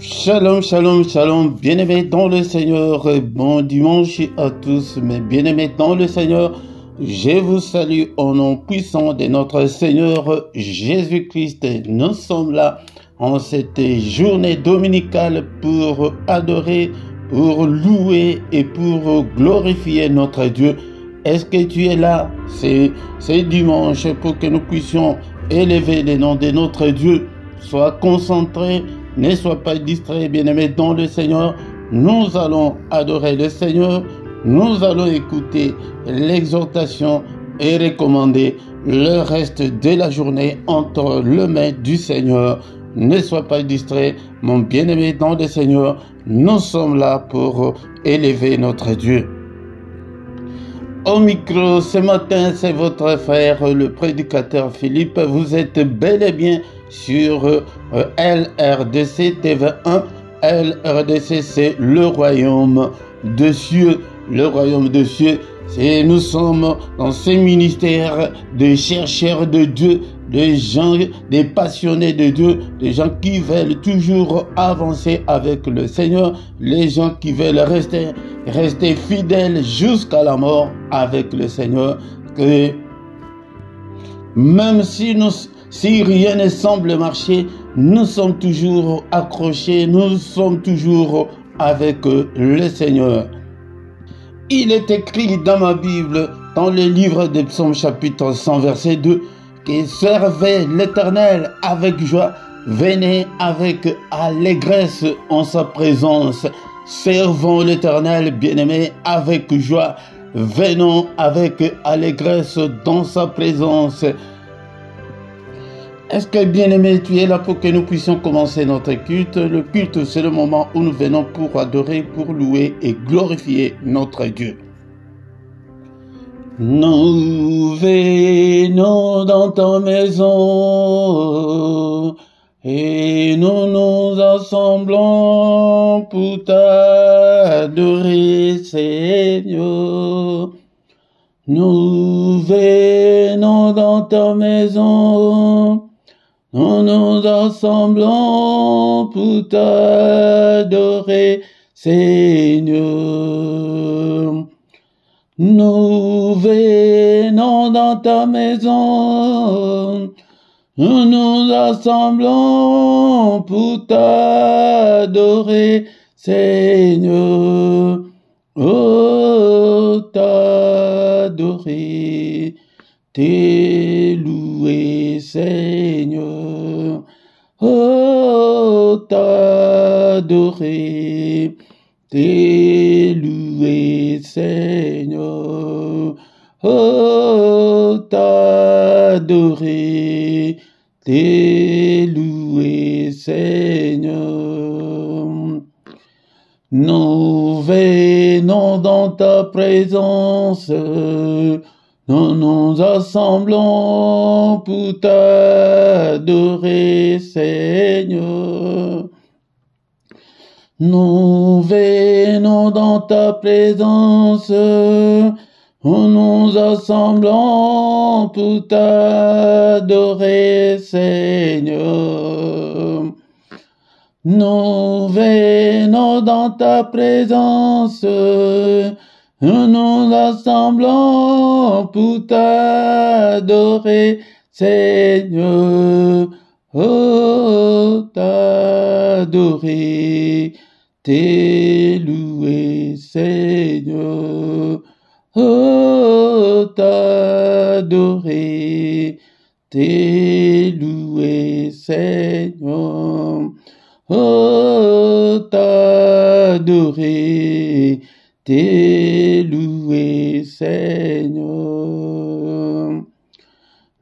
Shalom, shalom, shalom, bien-aimés dans le Seigneur, bon dimanche à tous mes bien-aimés dans le Seigneur. Je vous salue au nom puissant de notre Seigneur Jésus-Christ. Nous sommes là en cette journée dominicale pour adorer, pour louer et pour glorifier notre Dieu. Est-ce que tu es là? C'est dimanche pour que nous puissions élever le nom de notre Dieu. Sois concentré. Ne sois pas distrait, bien-aimé dans le Seigneur. Nous allons adorer le Seigneur. Nous allons écouter l'exhortation et recommander le reste de la journée entre les mains du Seigneur. Ne sois pas distrait, mon bien-aimé dans le Seigneur. Nous sommes là pour élever notre Dieu. Au micro, ce matin, c'est votre frère, le prédicateur Philippe. Vous êtes bel et bien sur LRDC TV1. LRDC, c'est le royaume des cieux. Le royaume des cieux, nous sommes dans ces ministères de chercheurs de Dieu, des gens, des passionnés de Dieu, des gens qui veulent toujours avancer avec le Seigneur, les gens qui veulent rester fidèles jusqu'à la mort avec le Seigneur. Que même si rien ne semble marcher, nous sommes toujours accrochés, nous sommes toujours avec le Seigneur. Il est écrit dans ma Bible, dans le livre des Psaumes chapitre 100 verset 2, que servez l'Éternel avec joie, venez avec allégresse en sa présence. Servons l'Éternel, bien-aimé, avec joie, venons avec allégresse dans sa présence. Est-ce que, bien-aimé, tu es là pour que nous puissions commencer notre culte? Le culte, c'est le moment où nous venons pour adorer, pour louer et glorifier notre Dieu. Nous venons dans ta maison et nous nous assemblons pour t'adorer, Seigneur. Nous venons dans ta maison. Nous nous assemblons pour t'adorer, Seigneur. Nous venons dans ta maison. Nous nous assemblons pour t'adorer, Seigneur. Oh, t'adorer, t'es loué, Seigneur. Oh, t'adorer, t'es loué, Seigneur. Oh, t'adorer, t'es loué, Seigneur. Nous venons dans ta présence. Nous nous assemblons pour t'adorer, Seigneur. Nous venons dans ta présence. Nous nous assemblons pour t'adorer, Seigneur. Nous venons dans ta présence. Nous nous assemblons pour t'adorer, Seigneur. Oh, t'adorer, t'es loué, Seigneur. Oh, t'adorer, t'es loué, Seigneur. Oh, t'adorer, t'es loué, Seigneur.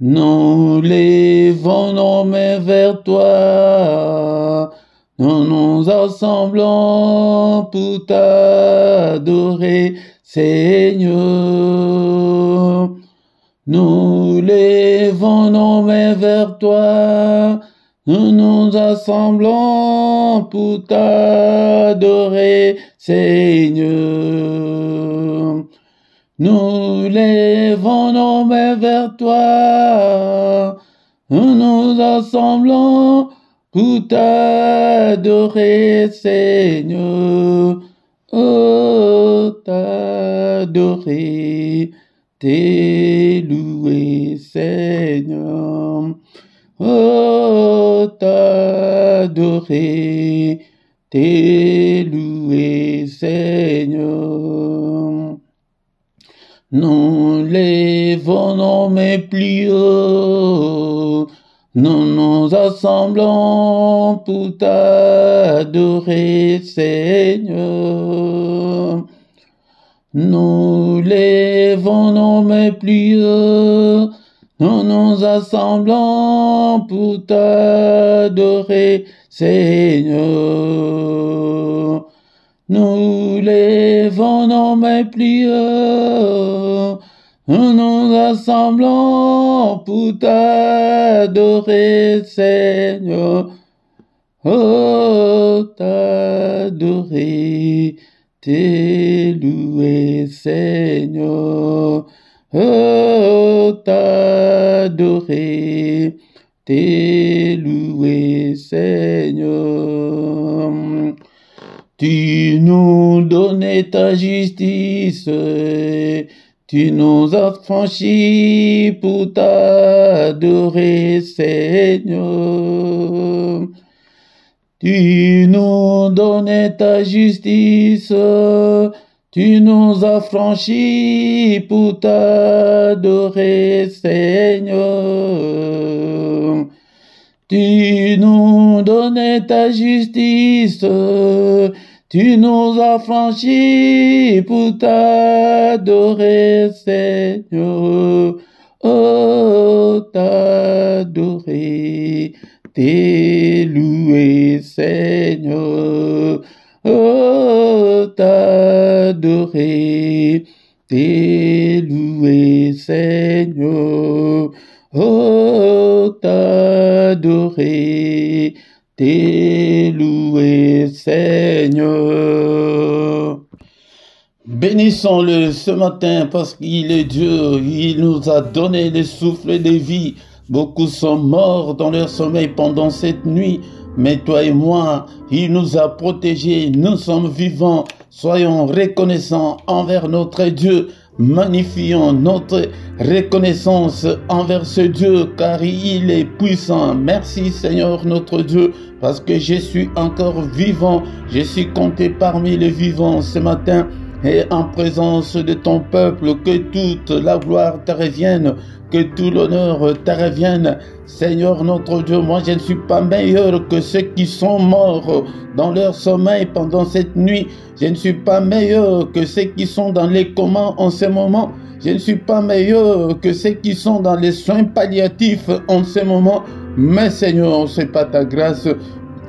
Nous levons nos mains vers toi. Nous nous assemblons pour t'adorer, Seigneur. Nous levons nos mains vers toi. Nous nous assemblons pour t'adorer, Seigneur. Nous levons nos mains vers toi. Nous nous assemblons pour t'adorer, Seigneur. Oh, t'adorer, t'élouer, Seigneur. Oh, t'adorer, t'élouer, Seigneur. Nous lèvons nos mains plus haut, nous nous assemblons pour t'adorer, Seigneur. Nous lèvons nos mains plus haut, nous nous assemblons pour t'adorer, Seigneur. Nous lèvons nos mains plus haut, nous nous assemblons pour t'adorer, Seigneur. Oh, t'adorer, t'élouer, Seigneur. Oh, t'adorer, t'élouer, Seigneur. Tu nous donnais ta justice, tu nous as franchis pour t'adorer, Seigneur. Tu nous donnais ta justice, tu nous as franchis pour t'adorer, Seigneur. Tu nous donnais ta justice, tu nous as franchis pour t'adorer, Seigneur. Oh, t'adorer, t'élouer, Seigneur. Oh, t'adorer, t'élouer, Seigneur. Oh, t'adorer, t'élouer, Seigneur. Bénissons-le ce matin parce qu'il est Dieu, il nous a donné le souffle de vie. Beaucoup sont morts dans leur sommeil pendant cette nuit, mais toi et moi, il nous a protégés, nous sommes vivants. Soyons reconnaissants envers notre Dieu. Magnifions notre reconnaissance envers ce Dieu car il est puissant. Merci Seigneur notre Dieu parce que je suis encore vivant. Je suis compté parmi les vivants ce matin et en présence de ton peuple. Que toute la gloire te revienne, que tout l'honneur te revienne. Seigneur notre Dieu, moi je ne suis pas meilleur que ceux qui sont morts dans leur sommeil pendant cette nuit. Je ne suis pas meilleur que ceux qui sont dans les comas en ce moment. Je ne suis pas meilleur que ceux qui sont dans les soins palliatifs en ce moment. Mais Seigneur, c'est pas ta grâce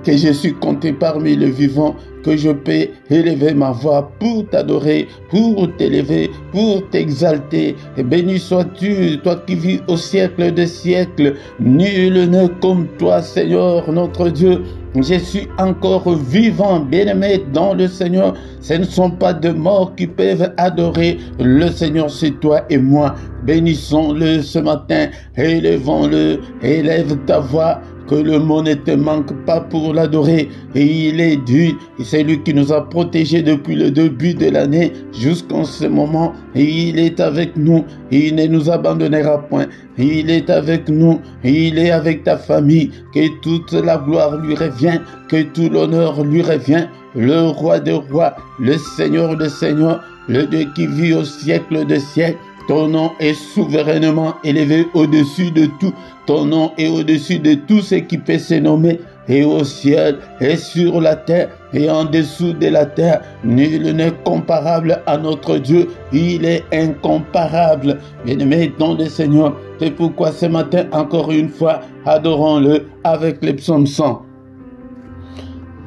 que je suis compté parmi les vivants, que je peux élever ma voix pour t'adorer, pour t'élever, pour t'exalter. Et béni sois-tu, toi qui vis au siècle des siècles. Nul n'est comme toi, Seigneur, notre Dieu. Je suis encore vivant, bien-aimé dans le Seigneur. Ce ne sont pas de morts qui peuvent adorer le Seigneur, c'est toi et moi. Bénissons-le ce matin, élevons-le, élève ta voix. Que le mot ne te manque pas pour l'adorer. Et il est Dieu, et c'est lui qui nous a protégés depuis le début de l'année jusqu'en ce moment. Et il est avec nous, et il ne nous abandonnera point. Et il est avec nous, et il est avec ta famille. Que toute la gloire lui revient, que tout l'honneur lui revient. Le roi des rois, le Seigneur des seigneurs, le Dieu qui vit au siècle des siècles. Ton nom est souverainement élevé au-dessus de tout. Ton nom est au-dessus de tout ce qui peut se nommer. Et au ciel, et sur la terre, et en dessous de la terre, nul n'est comparable à notre Dieu. Il est incomparable. Bien-aimé dans le Seigneur, c'est pourquoi ce matin, encore une fois, adorons-le avec les psaumes 100.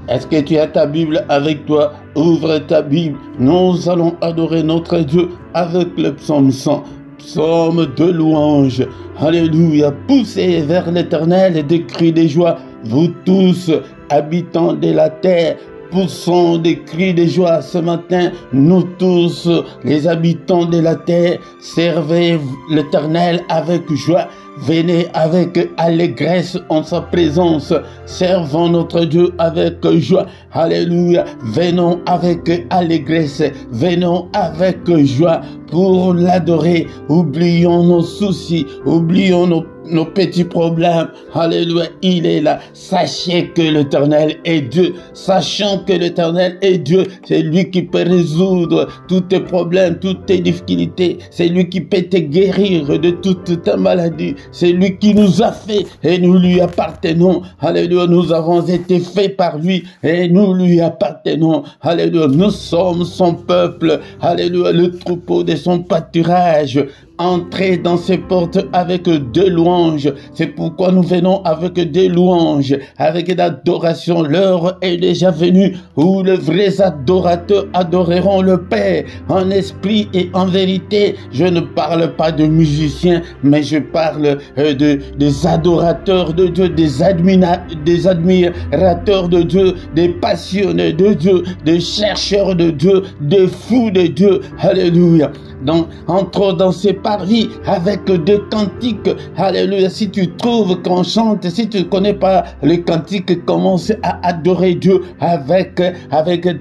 Est-ce que tu as ta Bible avec toi? Ouvre ta Bible. Nous allons adorer notre Dieu avec le psaume 100. Psaume de louange. Alléluia. Poussez vers l'Éternel des cris de joie. Vous tous, habitants de la terre, poussons des cris de joie ce matin. Nous tous, les habitants de la terre, servez l'Éternel avec joie. Venez avec allégresse en sa présence. Servons notre Dieu avec joie. Alléluia. Venons avec allégresse. Venons avec joie pour l'adorer. Oublions nos soucis. Oublions nos petits problèmes. Alléluia, il est là. Sachez que l'Éternel est Dieu. Sachant que l'Éternel est Dieu, c'est lui qui peut résoudre tous tes problèmes, toutes tes difficultés. C'est lui qui peut te guérir de toute ta maladie. C'est lui qui nous a fait et nous lui appartenons. Alléluia, nous avons été faits par lui et nous lui appartenons. Alléluia, nous sommes son peuple. Alléluia, le troupeau de son pâturage. Entrez dans ses portes avec des louanges. C'est pourquoi nous venons avec des louanges, avec l'adoration. L'heure est déjà venue où les vrais adorateurs adoreront le Père en esprit et en vérité. Je ne parle pas de musiciens, mais je parle des adorateurs de Dieu, des admirateurs de Dieu, des passionnés de Dieu, des chercheurs de Dieu, des fous de Dieu. Alléluia. Donc, entre dans ces parvis avec des cantiques. Alléluia. Si tu trouves qu'on chante, si tu ne connais pas les cantiques, commence à adorer Dieu avec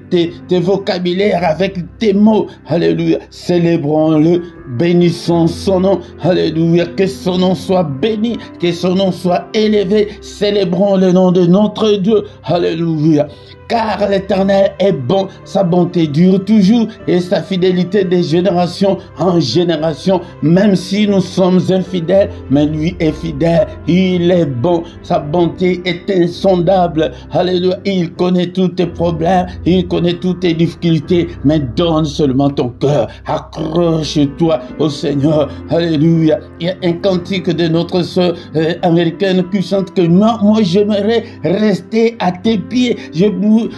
tes vocabulaires, avec tes mots. Alléluia. Célébrons-le, bénissons son nom. Alléluia. Que son nom soit béni, que son nom soit élevé. Célébrons le nom de notre Dieu. Alléluia. Car l'Éternel est bon, sa bonté dure toujours et sa fidélité de génération en génération. Même si nous sommes infidèles, mais lui est fidèle. Il est bon, sa bonté est insondable. Alléluia, il connaît tous tes problèmes, il connaît toutes tes difficultés, mais donne seulement ton cœur. Accroche-toi au Seigneur. Alléluia. Il y a un cantique de notre sœur américaine qui chante que moi j'aimerais rester à tes pieds.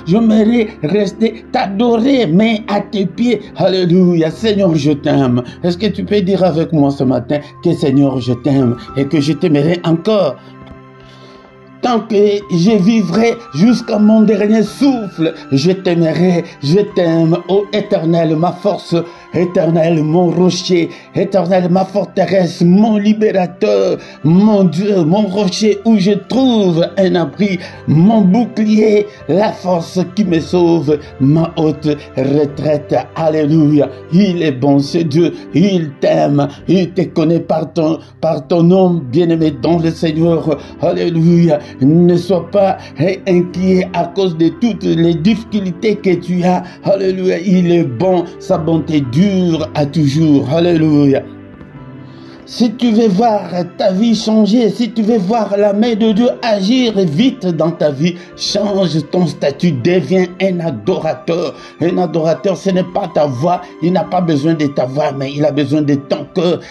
J'aimerais rester t'adorer, mais à tes pieds. Alléluia. Seigneur, je t'aime. Est-ce que tu peux dire avec moi ce matin que Seigneur, je t'aime et que je t'aimerai encore? Tant que je vivrai jusqu'à mon dernier souffle, je t'aimerai, je t'aime, ô Éternel, ma force, Éternel, mon rocher, Éternel, ma forteresse, mon libérateur, mon Dieu, mon rocher où je trouve un abri, mon bouclier, la force qui me sauve, ma haute retraite. Alléluia. Il est bon, ce Dieu, il t'aime, il te connaît par ton nom, bien-aimé dans le Seigneur. Alléluia. Ne sois pas inquiet à cause de toutes les difficultés que tu as. Alléluia. Il est bon, sa bonté dure à toujours. Alléluia. Si tu veux voir ta vie changer, si tu veux voir la main de Dieu agir vite dans ta vie, change ton statut, deviens un adorateur. Un adorateur, ce n'est pas ta voix, il n'a pas besoin de ta voix, mais il a besoin de ton cœur,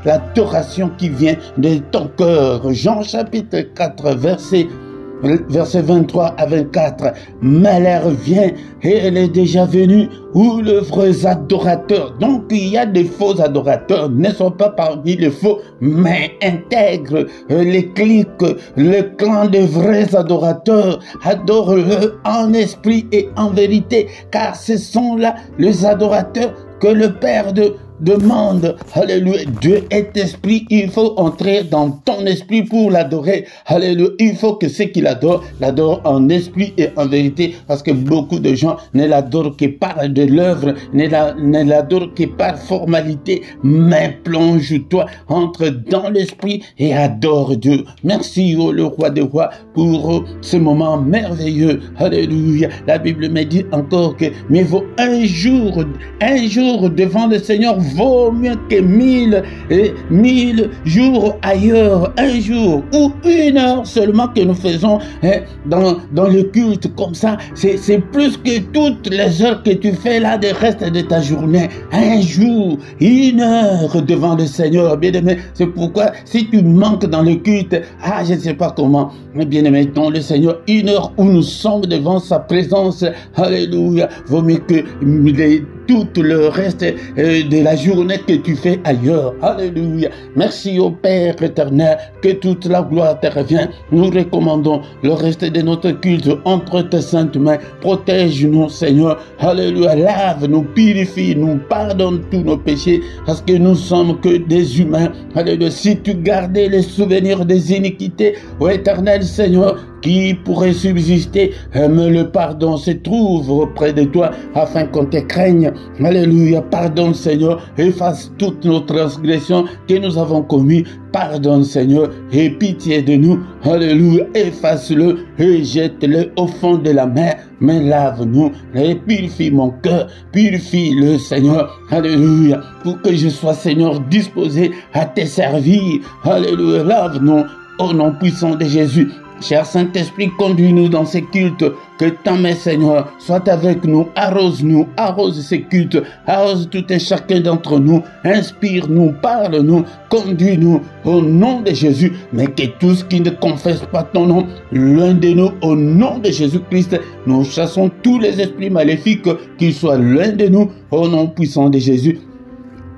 l'adoration qui vient de ton cœur. Jean chapitre 4, verset 23 à 24. Mais l'heure vient et elle est déjà venue où les vrais adorateurs, donc il y a des faux adorateurs, ne sont pas parmi les faux, mais intègre les clics, le clan des vrais adorateurs, adore-le en esprit et en vérité, car ce sont là les adorateurs que le Père demande. Alléluia. Dieu est esprit. Il faut entrer dans ton esprit pour l'adorer. Alléluia. Il faut que ceux qui l'adorent en esprit et en vérité, parce que beaucoup de gens ne l'adorent que par de l'œuvre, ne l'adorent que par formalité. Mais plonge-toi, entre dans l'esprit et adore Dieu. Merci, oh le roi des rois, pour ce moment merveilleux. Alléluia. La Bible me dit encore que mieux vaut un jour devant le Seigneur vaut mieux que 1000 jours ailleurs. Un jour ou une heure seulement que nous faisons dans le culte comme ça, c'est plus que toutes les heures que tu fais là de reste de ta journée. Un jour, une heure devant le Seigneur, bien-aimé. C'est pourquoi si tu manques dans le culte, je ne sais pas comment, mais bien-aimé, dans le Seigneur, une heure où nous sommes devant sa présence, alléluia, vaut mieux que tout le reste de la journée que tu fais ailleurs. Alléluia. Merci au Père éternel, que toute la gloire te revient. Nous recommandons le reste de notre culte entre tes saintes mains. Protège-nous, Seigneur. Alléluia. Lave-nous, purifie-nous, pardonne tous nos péchés, parce que nous sommes que des humains. Alléluia. Si tu gardais les souvenirs des iniquités, ô éternel Seigneur, qui pourrait subsister, mais le pardon se trouve auprès de toi, afin qu'on te craigne. Alléluia. Pardonne, Seigneur, efface toutes nos transgressions que nous avons commises. Pardonne, Seigneur, et pitié de nous. Alléluia. Efface-le et jette-le au fond de la mer. Mais lave-nous et purifie mon cœur. Purifie-le, Seigneur. Alléluia. Pour que je sois, Seigneur, disposé à te servir. Alléluia. Lave-nous au nom puissant de Jésus. Cher Saint-Esprit, conduis-nous dans ces cultes. Que ta main, Seigneur, soit avec nous. Arrose-nous, arrose ces cultes. Arrose tout et chacun d'entre nous. Inspire-nous, parle-nous, conduis-nous au nom de Jésus. Mais que tous qui ne confessent pas ton nom, l'un de nous, au nom de Jésus-Christ, nous chassons tous les esprits maléfiques, qu'ils soient l'un de nous, au nom puissant de Jésus.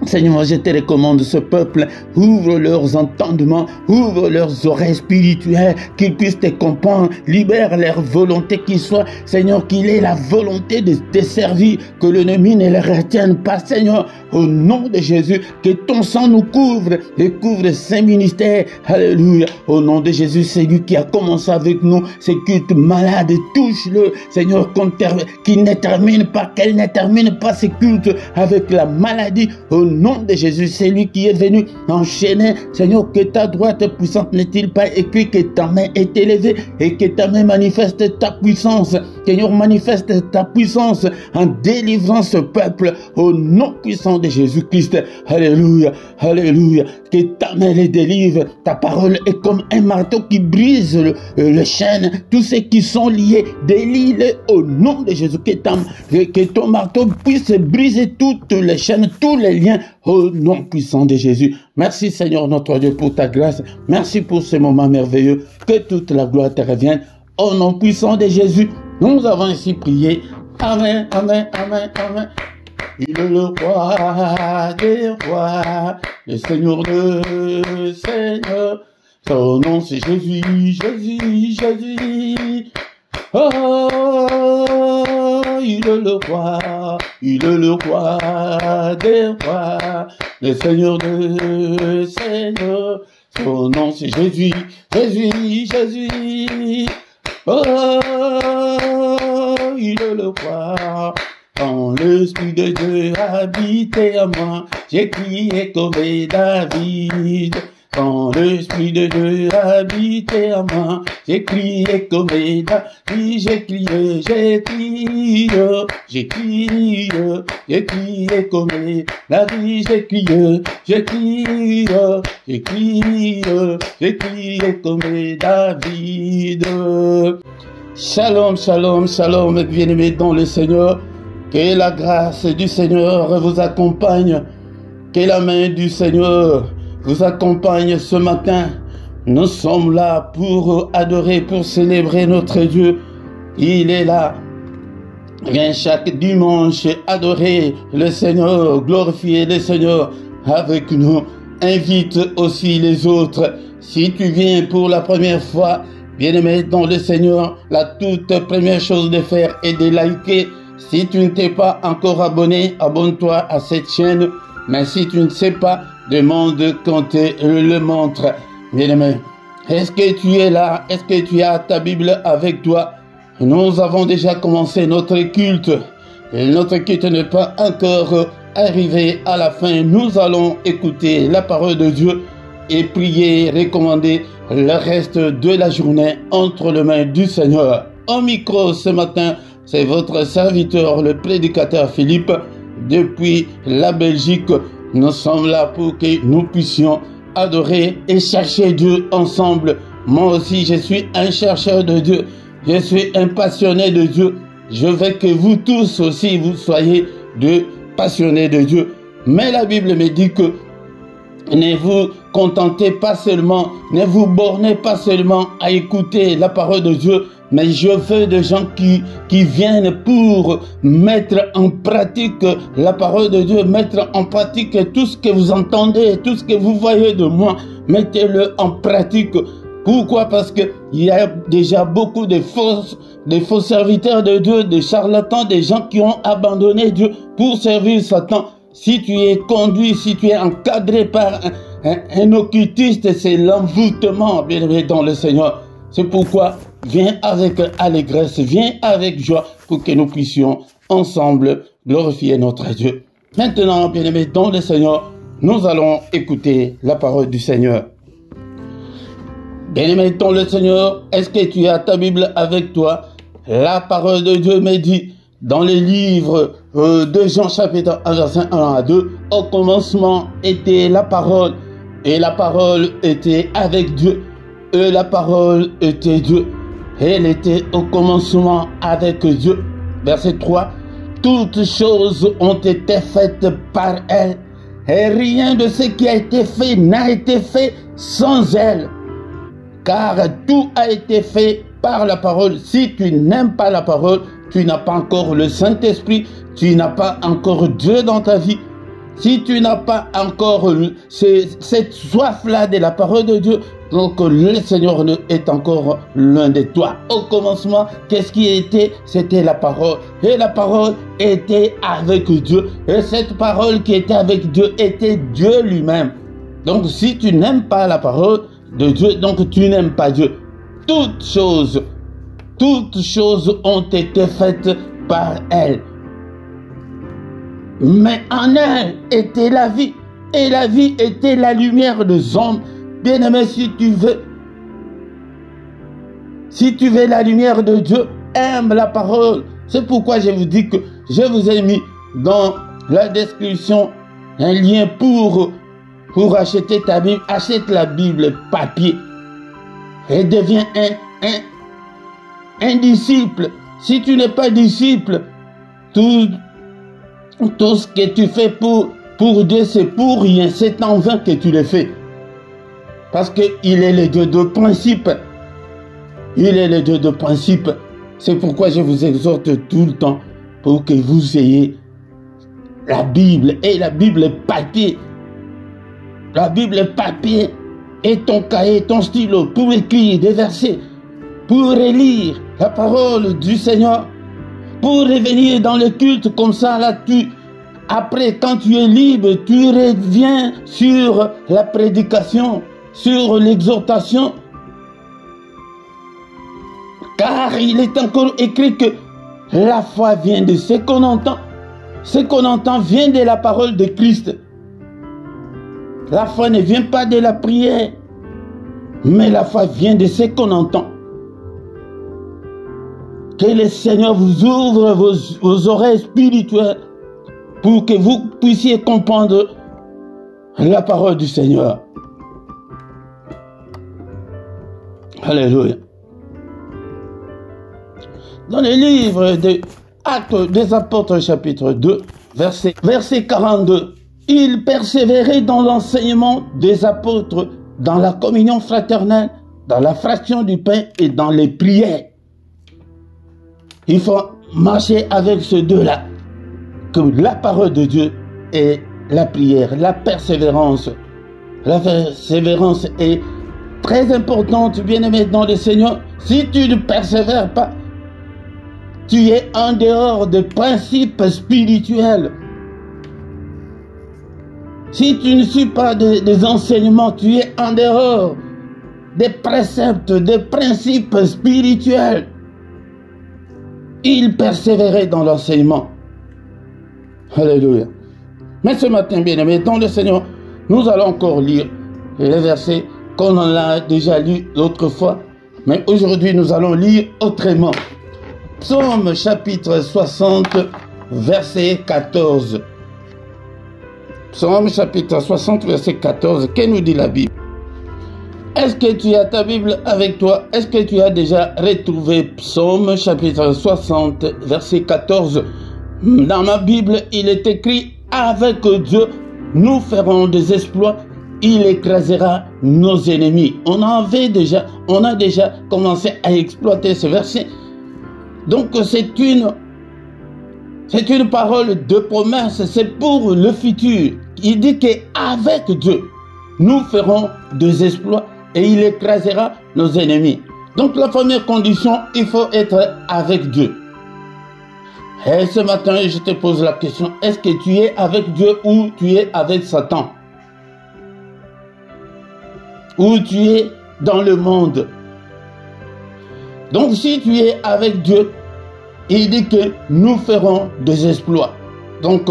Seigneur, je te recommande ce peuple, ouvre leurs entendements, ouvre leurs oreilles spirituelles, qu'ils puissent te comprendre, libère leur volonté, qu'il soit, Seigneur, qu'il ait la volonté de te servir, que l'ennemi ne les retienne pas, Seigneur, au nom de Jésus, que ton sang nous couvre et couvre ces ministères, alléluia, au nom de Jésus, c'est lui qui a commencé avec nous, ces cultes malades, touche-le, Seigneur, qu'il ne termine pas, qu'elle ne termine pas ces cultes avec la maladie, au nom de Jésus, c'est lui qui est venu enchaîner. Seigneur, que ta droite puissante n'est-il pas écrit, que ta main est élevée et que ta main manifeste ta puissance. Seigneur, manifeste ta puissance en délivrant ce peuple au nom puissant de Jésus-Christ. Alléluia, alléluia. Que ta main les délivre. Ta parole est comme un marteau qui brise le chêne. Tous ceux qui sont liés, délie-les au nom de Jésus. Que ton marteau puisse briser toutes les chaînes, tous les liens au nom puissant de Jésus. Merci Seigneur notre Dieu pour ta grâce. Merci pour ce moment merveilleux. Que toute la gloire te revienne. Au nom puissant de Jésus, nous avons ainsi prié. Amen, amen, amen, amen. Il est le roi des rois, le Seigneur de Seigneurs. Son nom c'est Jésus, Jésus, Jésus. Oh, il est le roi des rois, le Seigneur de Seigneurs. Son nom c'est Jésus, Jésus, Jésus. Oh, il est le roi. Quand l'Esprit de Dieu habitait à moi, j'ai crié comme David. Quand l'Esprit de Dieu habitait à moi, j'ai crié comme David, j'ai crié, j'ai crié, j'ai crié, j'ai crié comme David, j'ai crié, j'ai crié, j'ai crié, j'ai crié comme David. Shalom, shalom, shalom, bien-aimés dans le Seigneur. Que la grâce du Seigneur vous accompagne. Que la main du Seigneur vous accompagne ce matin. Nous sommes là pour adorer, pour célébrer notre Dieu. Il est là. Viens chaque dimanche adorer le Seigneur, glorifier le Seigneur avec nous. Invite aussi les autres. Si tu viens pour la première fois, bien-aimé dans le Seigneur, la toute première chose de faire est de liker. Si tu ne t'es pas encore abonné, abonne-toi à cette chaîne. Mais si tu ne sais pas, demande qu'on te le montre. Bien-aimé, est-ce que tu es là? Est-ce que tu as ta Bible avec toi? Nous avons déjà commencé notre culte. Et notre culte n'est pas encore arrivé à la fin. Nous allons écouter la parole de Dieu et prier, recommander le reste de la journée entre les mains du Seigneur. Au micro ce matin, c'est votre serviteur, le prédicateur Philippe, depuis la Belgique. Nous sommes là pour que nous puissions adorer et chercher Dieu ensemble. Moi aussi, je suis un chercheur de Dieu. Je suis un passionné de Dieu. Je veux que vous tous aussi, vous soyez de passionnés de Dieu. Mais la Bible me dit que ne vous contentez pas seulement, ne vous bornez pas seulement à écouter la parole de Dieu, mais je veux des gens qui viennent pour mettre en pratique la parole de Dieu, mettre en pratique tout ce que vous entendez, tout ce que vous voyez de moi, mettez-le en pratique. Pourquoi? Parce qu'il y a déjà beaucoup de faux serviteurs de Dieu, des charlatans, des gens qui ont abandonné Dieu pour servir Satan. Si tu es conduit, si tu es encadré par un occultiste, c'est l'envoûtement, bien aimé dans le Seigneur. C'est pourquoi viens avec allégresse, viens avec joie pour que nous puissions ensemble glorifier notre Dieu. Maintenant, bien aimé dans le Seigneur, nous allons écouter la parole du Seigneur. Bien-aimé dans le Seigneur, est-ce que tu as ta Bible avec toi? La parole de Dieu me dit dans les livres de Jean chapitre 1, verset 1 à 2, au commencement était la parole, et la parole était avec Dieu, et la parole était Dieu. Elle était au commencement avec Dieu. Verset 3, toutes choses ont été faites par elle, et rien de ce qui a été fait n'a été fait sans elle. Car tout a été fait par la parole. Si tu n'aimes pas la parole, tu n'as pas encore le Saint-Esprit, tu n'as pas encore Dieu dans ta vie. Si tu n'as pas encore cette soif-là de la parole de Dieu, donc le Seigneur est encore loin de toi. Au commencement, qu'est-ce qui était? C'était la parole. Et la parole était avec Dieu. Et cette parole qui était avec Dieu était Dieu lui-même. Donc si tu n'aimes pas la parole de Dieu, donc tu n'aimes pas Dieu. Toutes choses ont été faites par elle. Mais en elle était la vie, et la vie était la lumière des hommes. Bien-aimé, si tu veux la lumière de Dieu, aime la parole. C'est pourquoi je vous dis que je vous ai mis dans la description un lien pour acheter ta Bible. Achète la Bible papier et deviens un disciple. Si tu n'es pas disciple, tout ce que tu fais pour Dieu, c'est pour rien. C'est en vain que tu le fais. Parce qu'il est le Dieu de principe. Il est le Dieu de principe. C'est pourquoi je vous exhorte tout le temps pour que vous ayez la Bible et la Bible papier. La Bible papier et ton cahier, ton stylo pour écrire des versets, pour relire la parole du Seigneur, pour revenir dans le culte comme ça. Là, après, quand tu es libre, tu reviens sur la prédication, sur l'exhortation. Car il est encore écrit que la foi vient de ce qu'on entend. Ce qu'on entend vient de la parole de Christ. La foi ne vient pas de la prière, mais la foi vient de ce qu'on entend. Que le Seigneur vous ouvre vos oreilles spirituelles pour que vous puissiez comprendre la parole du Seigneur. Alléluia. Dans le livre des Actes des Apôtres, chapitre 2, verset 42, il persévérait dans l'enseignement des apôtres, dans la communion fraternelle, dans la fraction du pain et dans les prières. Il faut marcher avec ces deux-là, que la parole de Dieu et la prière, la persévérance. La persévérance est très importante, bien-aimé dans le Seigneur. Si tu ne persévères pas, tu es en dehors des principes spirituels. Si tu ne suis pas des enseignements, tu es en dehors des préceptes, des principes spirituels. Il persévérait dans l'enseignement. Alléluia. Mais ce matin, bien-aimé, dans le Seigneur, nous allons encore lire les versets qu'on en a déjà lu l'autre fois. Mais aujourd'hui, nous allons lire autrement. Psaume chapitre 60, verset 14. Psaume chapitre 60, verset 14. Que nous dit la Bible? Est-ce que tu as ta Bible avec toi? Est-ce que tu as déjà retrouvé Psaume chapitre 60, verset 14? Dans ma Bible, il est écrit: avec Dieu, nous ferons des exploits. il écrasera nos ennemis. On a déjà commencé à exploiter ce verset. Donc c'est une parole de promesse, c'est pour le futur. Il dit qu'avec Dieu, nous ferons des exploits et il écrasera nos ennemis. Donc la première condition, il faut être avec Dieu. Et ce matin, je te pose la question, est-ce que tu es avec Dieu ou tu es avec Satan? Ou tu es dans le monde? Donc si tu es avec Dieu, il dit que nous ferons des exploits. Donc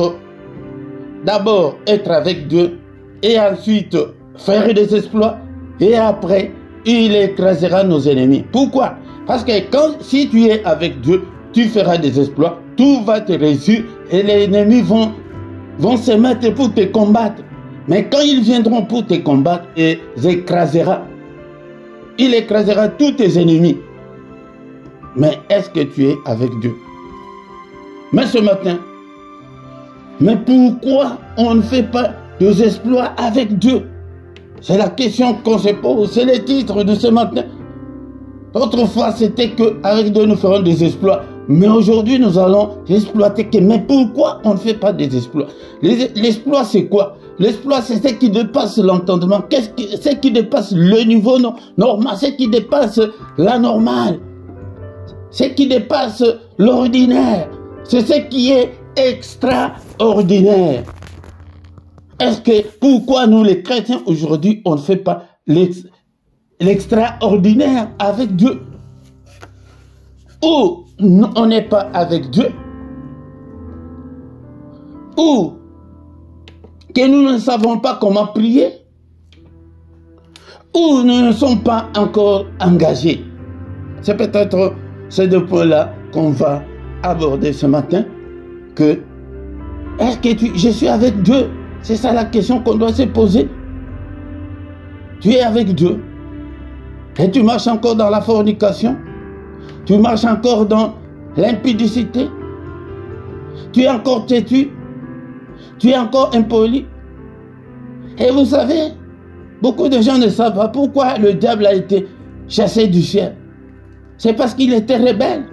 d'abord être avec Dieu et ensuite faire des exploits et après il écrasera nos ennemis. Pourquoi? Parce que si tu es avec Dieu, tu feras des exploits, tout va te réussir et les ennemis vont se mettre pour te combattre. Mais quand ils viendront pour te combattre, il écrasera tous tes ennemis. Mais est-ce que tu es avec Dieu? Mais ce matin, mais pourquoi on ne fait pas des exploits avec Dieu? C'est la question qu'on se pose, c'est le titre de ce matin. Autrefois, c'était qu'avec Dieu, nous ferons des exploits. Mais aujourd'hui, nous allons exploiter. Mais pourquoi on ne fait pas des exploits? L'exploit, c'est quoi? L'exploit, c'est ce qui dépasse l'entendement. Ce qui dépasse le niveau normal, ce qui dépasse la normale, ce qui dépasse l'ordinaire. C'est ce qui est extraordinaire. Pourquoi nous les chrétiens aujourd'hui, on ne fait pas l'extraordinaire avec Dieu? Ou on n'est pas avec Dieu, ou que nous ne savons pas comment prier, ou nous ne sommes pas encore engagés. C'est peut-être ces deux points-là qu'on va aborder ce matin. Est-ce que je suis avec Dieu? C'est ça la question qu'on doit se poser. Tu es avec Dieu et tu marches encore dans la fornication, tu marches encore dans l'impudicité, tu es encore têtu, tu es encore impoli. Et vous savez, beaucoup de gens ne savent pas pourquoi le diable a été chassé du ciel. C'est parce qu'il était rebelle.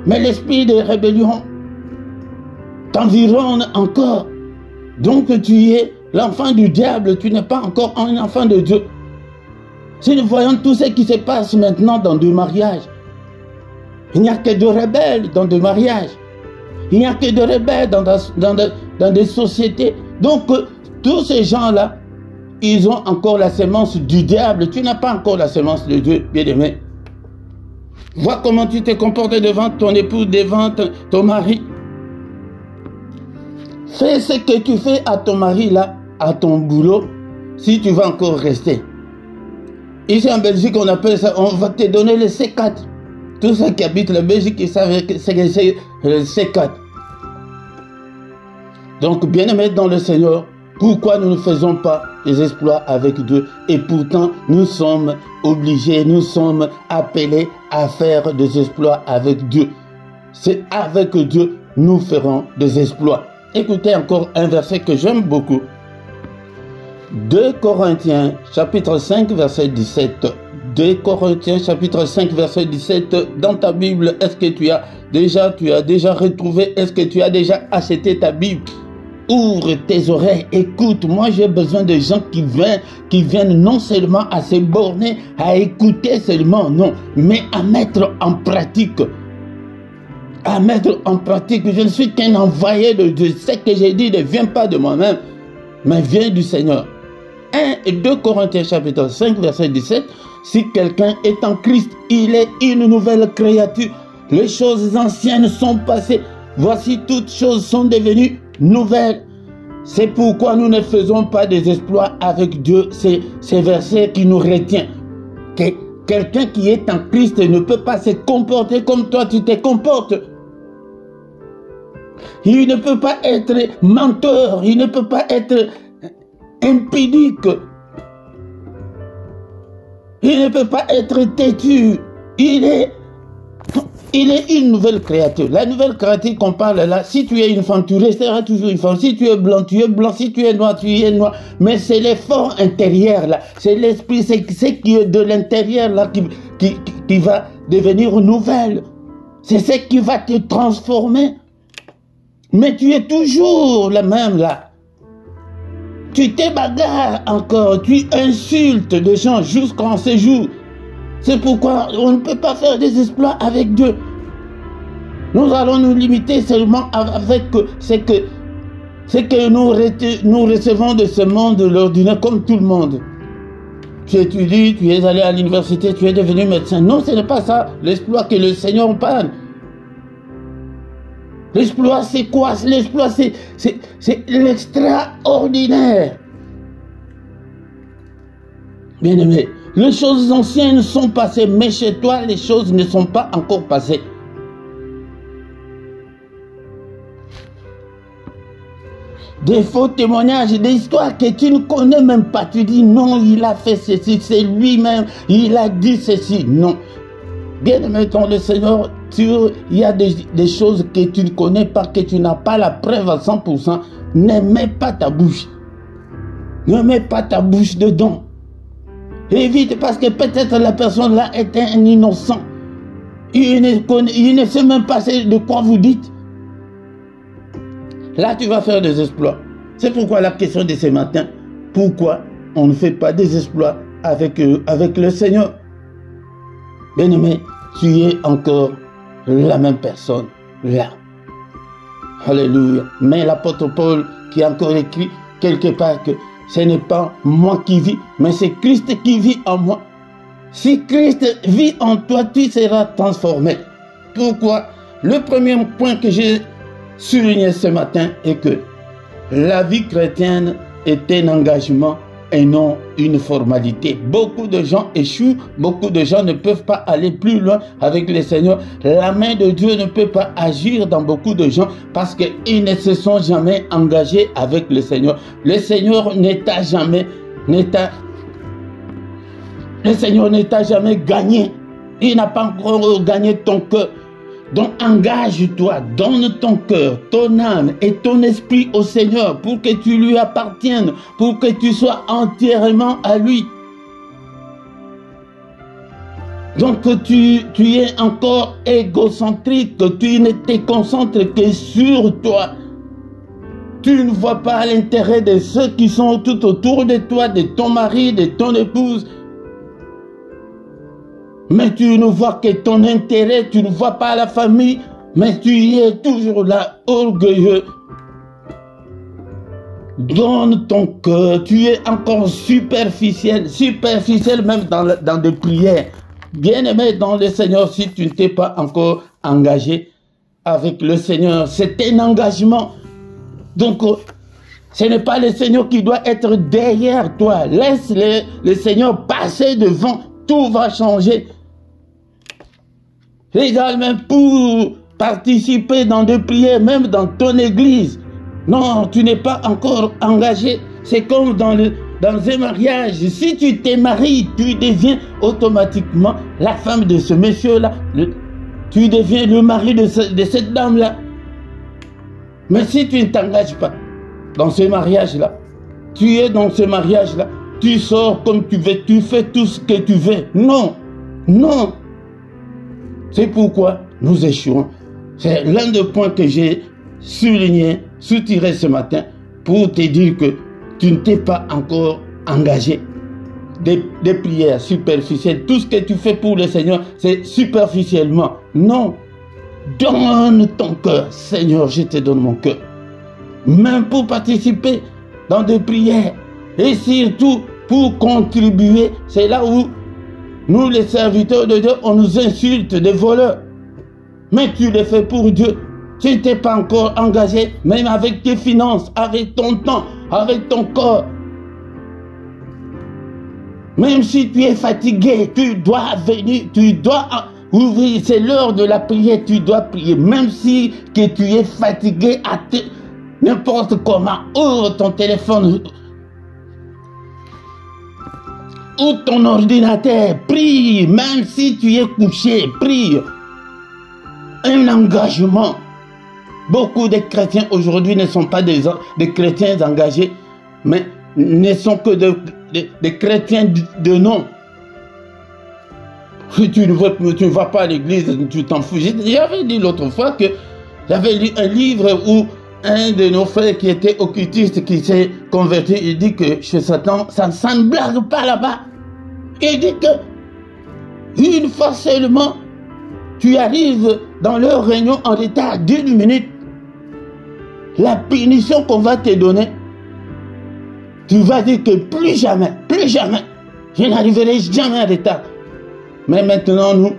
Mais l'esprit de rébellion t'environne encore. Donc tu es l'enfant du diable, tu n'es pas encore un enfant de Dieu. Si nous voyons tout ce qui se passe maintenant dans des mariages, il n'y a que de rebelles dans des mariages. Il n'y a que de rebelles dans des sociétés. Donc tous ces gens-là, ils ont encore la sémence du diable. Tu n'as pas encore la sémence de Dieu, bien-aimé. Vois comment tu t'es comporté devant ton époux, devant ton mari. Fais ce que tu fais à ton mari là, à ton boulot, si tu vas encore rester. Ici en Belgique, on appelle ça, on va te donner le C4. Tous ceux qui habitent la Belgique, ils savent que c'est le C4. Donc, bien-aimés dans le Seigneur, pourquoi nous ne faisons pas des exploits avec Dieu? Et pourtant, nous sommes obligés, nous sommes appelés à faire des exploits avec Dieu. C'est avec Dieu, nous ferons des exploits. Écoutez encore un verset que j'aime beaucoup. 2 Corinthiens, chapitre 5, verset 17. 2 Corinthiens, chapitre 5, verset 17. Dans ta Bible, est-ce que tu as déjà retrouvé, est-ce que tu as déjà acheté ta Bible? Ouvre tes oreilles, écoute. Moi, j'ai besoin de gens qui viennent non seulement à se borner, à écouter seulement, non, mais à mettre en pratique. À mettre en pratique. Je ne suis qu'un envoyé de Dieu. Ce que j'ai dit ne vient pas de moi-même, mais vient du Seigneur. 1 et 2 Corinthiens chapitre 5 verset 17. Si quelqu'un est en Christ, il est une nouvelle créature. Les choses anciennes sont passées. Voici toutes choses sont devenues nouvelles. C'est pourquoi nous ne faisons pas des exploits avec Dieu. C'est ces versets qui nous retient. Quelqu'un qui est en Christ ne peut pas se comporter comme toi tu te comportes. Il ne peut pas être menteur, il ne peut pas être impudique, il ne peut pas être têtu. Il est Il est une nouvelle créature. La nouvelle créature qu'on parle là, si tu es une femme, tu resteras toujours une femme. Si tu es blanc, tu es blanc. Si tu es noir, tu es noir. Mais c'est l'effort intérieur là. C'est l'esprit, c'est ce qui est de l'intérieur là qui va devenir nouvelle. C'est ce qui va te transformer. Mais tu es toujours la même là. Tu te bagarres encore. Tu insultes des gens jusqu'en ces jours. C'est pourquoi on ne peut pas faire des exploits avec Dieu. Nous allons nous limiter seulement avec ce que nous recevons de ce monde l'ordinaire comme tout le monde. Tu étudies, tu es allé à l'université, tu es devenu médecin. Non, ce n'est pas ça l'exploit que le Seigneur parle. L'exploit, c'est quoi? L'exploit, c'est l'extraordinaire. Bien-aimé, les choses anciennes sont passées, mais chez toi, les choses ne sont pas encore passées. Des faux témoignages, des histoires que tu ne connais même pas. Tu dis non, il a fait ceci, c'est lui-même, il a dit ceci. Non. Bien-aimé dans le Seigneur, il y a des choses que tu ne connais pas, que tu n'as pas la preuve à 100%. Ne mets pas ta bouche. Ne mets pas ta bouche dedans. Évite, parce que peut-être la personne là est un innocent. Il ne sait même pas de quoi vous dites. Là, tu vas faire des exploits. C'est pourquoi la question de ce matin, pourquoi on ne fait pas des exploits avec le Seigneur? Bien-aimé, tu es encore la même personne là. Alléluia. Mais l'apôtre Paul qui a encore écrit quelque part que ce n'est pas moi qui vis, mais c'est Christ qui vit en moi. Si Christ vit en toi, tu seras transformé. Pourquoi? Le premier point que j'ai souligné ce matin est que la vie chrétienne est un engagement et non une formalité. Beaucoup de gens échouent, beaucoup de gens ne peuvent pas aller plus loin avec le Seigneur. La main de Dieu ne peut pas agir dans beaucoup de gens parce qu'ils ne se sont jamais engagés avec le Seigneur. Le Seigneur ne t'a jamais gagné. Il n'a pas encore gagné ton cœur. Donc engage-toi, donne ton cœur, ton âme et ton esprit au Seigneur pour que tu lui appartiennes, pour que tu sois entièrement à lui. Donc tu es encore égocentrique, tu ne te concentres que sur toi. Tu ne vois pas l'intérêt de ceux qui sont tout autour de toi, de ton mari, de ton épouse. Mais tu ne vois que ton intérêt, tu ne vois pas la famille, mais tu es toujours là, orgueilleux. Donne ton cœur, tu es encore superficiel même dans des prières. Bien-aimé dans le Seigneur, si tu ne t'es pas encore engagé avec le Seigneur, c'est un engagement. Donc, ce n'est pas le Seigneur qui doit être derrière toi. Laisse le Seigneur passer devant, tout va changer. Également pour participer dans des prières, même dans ton église. Non, tu n'es pas encore engagé. C'est comme dans un mariage. Si tu t'es marié, tu deviens automatiquement la femme de ce monsieur-là. Tu deviens le mari de cette dame-là. Mais si tu ne t'engages pas dans ce mariage-là, tu es dans ce mariage-là, tu sors comme tu veux, tu fais tout ce que tu veux. Non, non. C'est pourquoi nous échouons. C'est l'un des points que j'ai souligné, soutiré ce matin pour te dire que tu ne t'es pas encore engagé. Des prières superficielles, tout ce que tu fais pour le Seigneur, c'est superficiellement. Non. Donne ton cœur. Seigneur, je te donne mon cœur. Même pour participer dans des prières. Et surtout pour contribuer. C'est là où nous, les serviteurs de Dieu, on nous insulte des voleurs. Mais tu le fais pour Dieu. Tu ne t'es pas encore engagé, même avec tes finances, avec ton temps, avec ton corps. Même si tu es fatigué, tu dois venir, tu dois ouvrir. C'est l'heure de la prière, tu dois prier. Même si que tu es fatigué, n'importe comment, ouvre ton téléphone ou ton ordinateur, prie. Même si tu es couché, prie. un engagement. Beaucoup de chrétiens aujourd'hui ne sont pas des chrétiens engagés, mais ne sont que des chrétiens de nom. Si tu ne vas pas à l'église, tu t'en fous. J'avais dit l'autre fois que j'avais lu un livre où un de nos frères qui était occultiste, qui s'est converti, il dit que chez Satan, ça ne blague pas là-bas. Il dit que une fois seulement, tu arrives dans leur réunion en retard d'1 minute, la punition qu'on va te donner, tu vas dire que plus jamais, je n'arriverai jamais en retard. Mais maintenant, nous,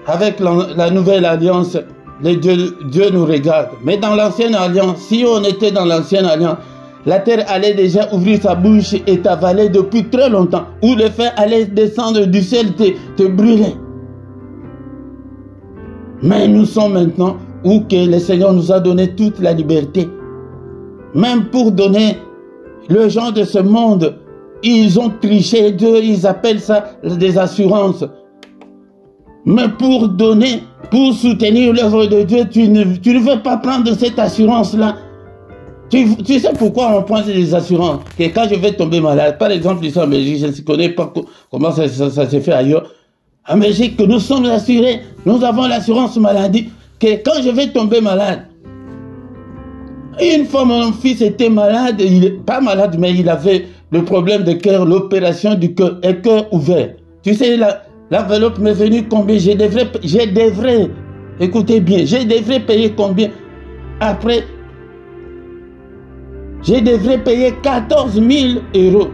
avec la nouvelle alliance, Dieu nous regarde. Mais dans l'ancienne alliance, si on était dans l'ancienne alliance, la terre allait déjà ouvrir sa bouche et t'avaler depuis très longtemps. Ou le fer allait descendre du ciel, te brûler. Mais nous sommes maintenant où que le Seigneur nous a donné toute la liberté. Même pour donner le gens de ce monde, ils ont triché Dieu, ils appellent ça des assurances. Mais pour donner, pour soutenir l'œuvre de Dieu, tu ne veux pas prendre cette assurance-là. Tu sais pourquoi on prend des assurances? Que quand je vais tomber malade, par exemple ici en Belgique, je ne connais pas comment ça se fait ailleurs. En Belgique, nous sommes assurés, nous avons l'assurance maladie, que quand je vais tomber malade, une fois mon fils était malade, pas malade, mais il avait le problème de cœur, l'opération du cœur, un cœur ouvert. Tu sais, l'enveloppe m'est venue combien? Je devrais, écoutez bien, je devrais payer combien? Après, je devrais payer 14 000 €